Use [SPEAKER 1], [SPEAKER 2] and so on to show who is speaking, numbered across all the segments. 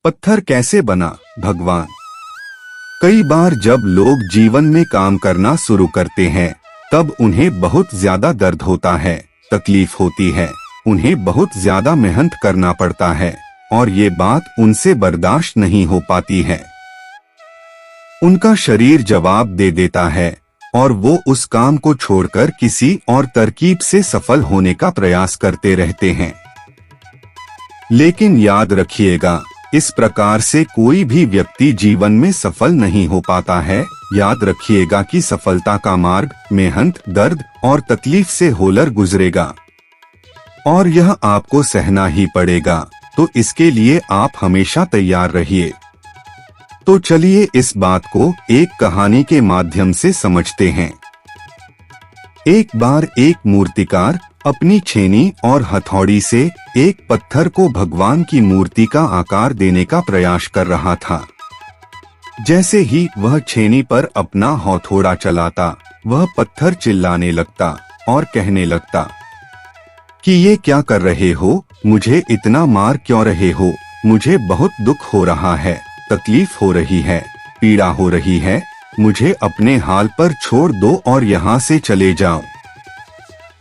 [SPEAKER 1] पत्थर कैसे बना? भगवान। कई बार जब लोग जीवन में काम करना शुरू करते हैं तब उन्हें बहुत ज्यादा दर्द होता है, तकलीफ होती है, उन्हें बहुत ज्यादा मेहनत करना पड़ता है और ये बात उनसे बर्दाश्त नहीं हो पाती है। उनका शरीर जवाब दे देता है और वो उस काम को छोड़कर किसी और तरकीब से सफल होने का प्रयास करते रहते हैं। लेकिन याद रखिएगा, इस प्रकार से कोई भी व्यक्ति जीवन में सफल नहीं हो पाता है। याद रखिएगा कि सफलता का मार्ग मेहनत, दर्द और तकलीफ से होकर गुजरेगा और यह आपको सहना ही पड़ेगा, तो इसके लिए आप हमेशा तैयार रहिए। तो चलिए इस बात को एक कहानी के माध्यम से समझते हैं। एक बार एक मूर्तिकार अपनी छेनी और हथौड़ी से एक पत्थर को भगवान की मूर्ति का आकार देने का प्रयास कर रहा था। जैसे ही वह छेनी पर अपना हथौड़ा चलाता, वह पत्थर चिल्लाने लगता और कहने लगता कि ये क्या कर रहे हो, मुझे इतना मार क्यों रहे हो, मुझे बहुत दुख हो रहा है, तकलीफ हो रही है, पीड़ा हो रही है, मुझे अपने हाल पर छोड़ दो और यहाँ से चले जाओ।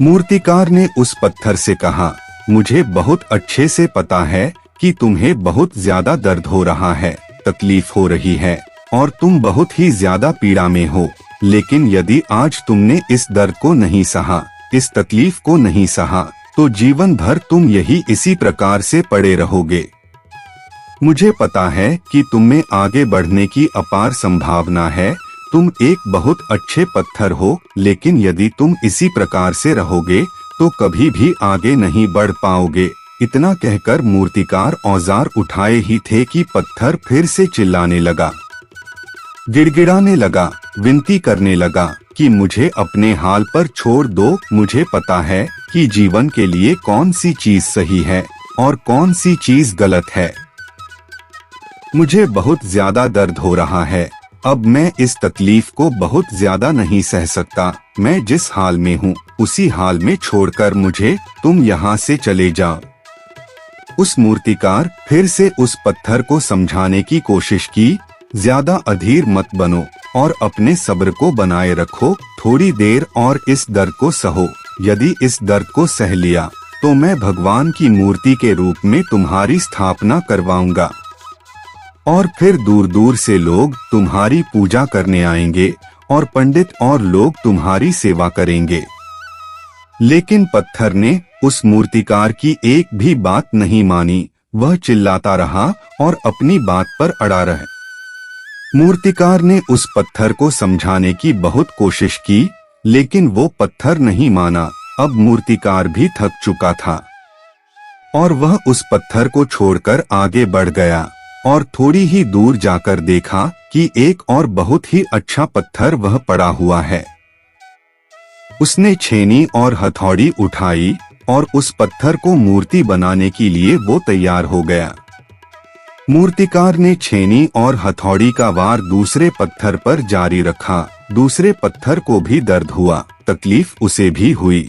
[SPEAKER 1] मूर्तिकार ने उस पत्थर से कहा, मुझे बहुत अच्छे से पता है कि तुम्हें बहुत ज्यादा दर्द हो रहा है, तकलीफ हो रही है और तुम बहुत ही ज्यादा पीड़ा में हो, लेकिन यदि आज तुमने इस दर्द को नहीं सहा, इस तकलीफ को नहीं सहा, तो जीवन भर तुम यही इसी प्रकार से पड़े रहोगे। मुझे पता है कि तुम में आगे बढ़ने की अपार संभावना है, तुम एक बहुत अच्छे पत्थर हो, लेकिन यदि तुम इसी प्रकार से रहोगे तो कभी भी आगे नहीं बढ़ पाओगे। इतना कहकर मूर्तिकार औजार उठाए ही थे कि पत्थर फिर से चिल्लाने लगा, गिड़गिड़ाने लगा, विनती करने लगा कि मुझे अपने हाल पर छोड़ दो। मुझे पता है कि जीवन के लिए कौन सी चीज सही है और कौन सी चीज गलत है। मुझे बहुत ज्यादा दर्द हो रहा है, अब मैं इस तकलीफ को बहुत ज्यादा नहीं सह सकता। मैं जिस हाल में हूँ उसी हाल में छोड़कर मुझे तुम यहाँ से चले जाओ। उस मूर्तिकार फिर से उस पत्थर को समझाने की कोशिश की, ज्यादा अधीर मत बनो और अपने सब्र को बनाए रखो, थोड़ी देर और इस दर्द को सहो। यदि इस दर्द को सह लिया तो मैं भगवान की मूर्ति के रूप में तुम्हारी स्थापना करवाऊंगा और फिर दूर दूर से लोग तुम्हारी पूजा करने आएंगे और पंडित और लोग तुम्हारी सेवा करेंगे। लेकिन पत्थर ने उस मूर्तिकार की एक भी बात नहीं मानी, वह चिल्लाता रहा और अपनी बात पर अड़ा रहा। मूर्तिकार ने उस पत्थर को समझाने की बहुत कोशिश की, लेकिन वो पत्थर नहीं माना। अब मूर्तिकार भी थक चुका था और वह उस पत्थर को छोड़कर आगे बढ़ गया और थोड़ी ही दूर जाकर देखा कि एक और बहुत ही अच्छा पत्थर वह पड़ा हुआ है। उसने छेनी और हथौड़ी उठाई और उस पत्थर को मूर्ति बनाने के लिए वो तैयार हो गया। मूर्तिकार ने छेनी और हथौड़ी का वार दूसरे पत्थर पर जारी रखा। दूसरे पत्थर को भी दर्द हुआ, तकलीफ उसे भी हुई,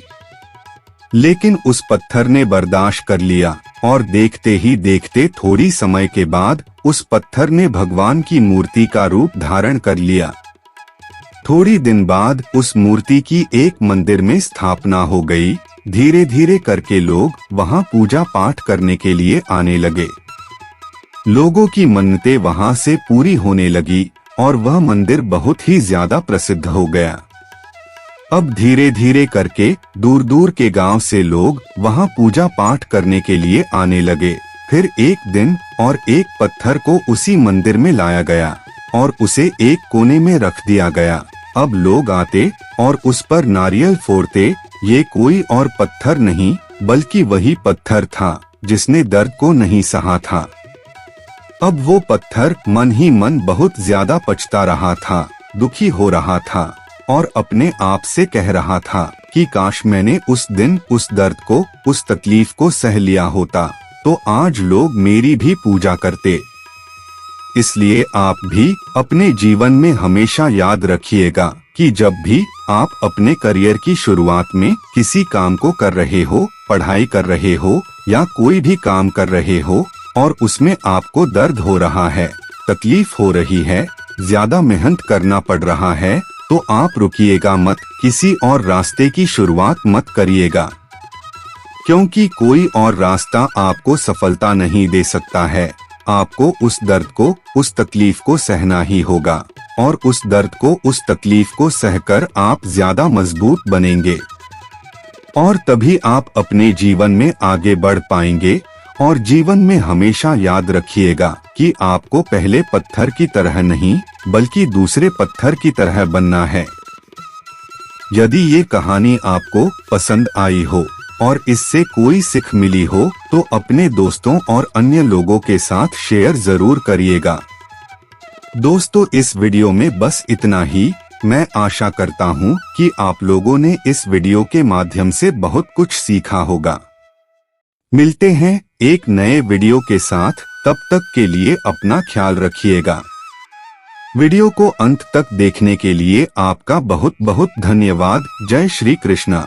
[SPEAKER 1] लेकिन उस पत्थर ने बर्दाश्त कर लिया और देखते ही देखते थोड़ी समय के बाद उस पत्थर ने भगवान की मूर्ति का रूप धारण कर लिया। थोड़ी दिन बाद उस मूर्ति की एक मंदिर में स्थापना हो गई। धीरे धीरे करके लोग वहां पूजा पाठ करने के लिए आने लगे। लोगों की मन्नतें वहां से पूरी होने लगी और वह मंदिर बहुत ही ज्यादा प्रसिद्ध हो गया। अब धीरे धीरे करके दूर दूर के गांव से लोग वहां पूजा पाठ करने के लिए आने लगे। फिर एक दिन और एक पत्थर को उसी मंदिर में लाया गया और उसे एक कोने में रख दिया गया। अब लोग आते और उस पर नारियल फोड़ते। ये कोई और पत्थर नहीं बल्कि वही पत्थर था जिसने दर्द को नहीं सहा था। अब वो पत्थर मन ही मन बहुत ज्यादा पछता रहा था, दुखी हो रहा था और अपने आप से कह रहा था कि काश मैंने उस दिन उस दर्द को, उस तकलीफ को सह लिया होता तो आज लोग मेरी भी पूजा करते। इसलिए आप भी अपने जीवन में हमेशा याद रखिएगा कि जब भी आप अपने करियर की शुरुआत में किसी काम को कर रहे हो, पढ़ाई कर रहे हो या कोई भी काम कर रहे हो, और उसमें आपको दर्द हो रहा है, तकलीफ हो रही है, ज्यादा मेहनत करना पड़ रहा है, तो आप रुकिएगा मत, किसी और रास्ते की शुरुआत मत करिएगा, क्योंकि कोई और रास्ता आपको सफलता नहीं दे सकता है। आपको उस दर्द को, उस तकलीफ को सहना ही होगा, और उस दर्द को, उस तकलीफ को सहकर आप ज्यादा मजबूत बनेंगे, और तभी आप अपने जीवन में आगे बढ़ पाएंगे। और जीवन में हमेशा याद रखिएगा कि आपको पहले पत्थर की तरह नहीं, बल्कि दूसरे पत्थर की तरह बनना है। यदि ये कहानी आपको पसंद आई हो और इससे कोई सीख मिली हो, तो अपने दोस्तों और अन्य लोगों के साथ शेयर जरूर करिएगा। दोस्तों, इस वीडियो में बस इतना ही। मैं आशा करता हूँ कि आप लोगों ने इस वीडियो के माध्यम से बहुत कुछ सीखा होगा। मिलते हैं एक नए वीडियो के साथ, तब तक के लिए अपना ख्याल रखिएगा। वीडियो को अंत तक देखने के लिए आपका बहुत बहुत धन्यवाद। जय श्री कृष्णा।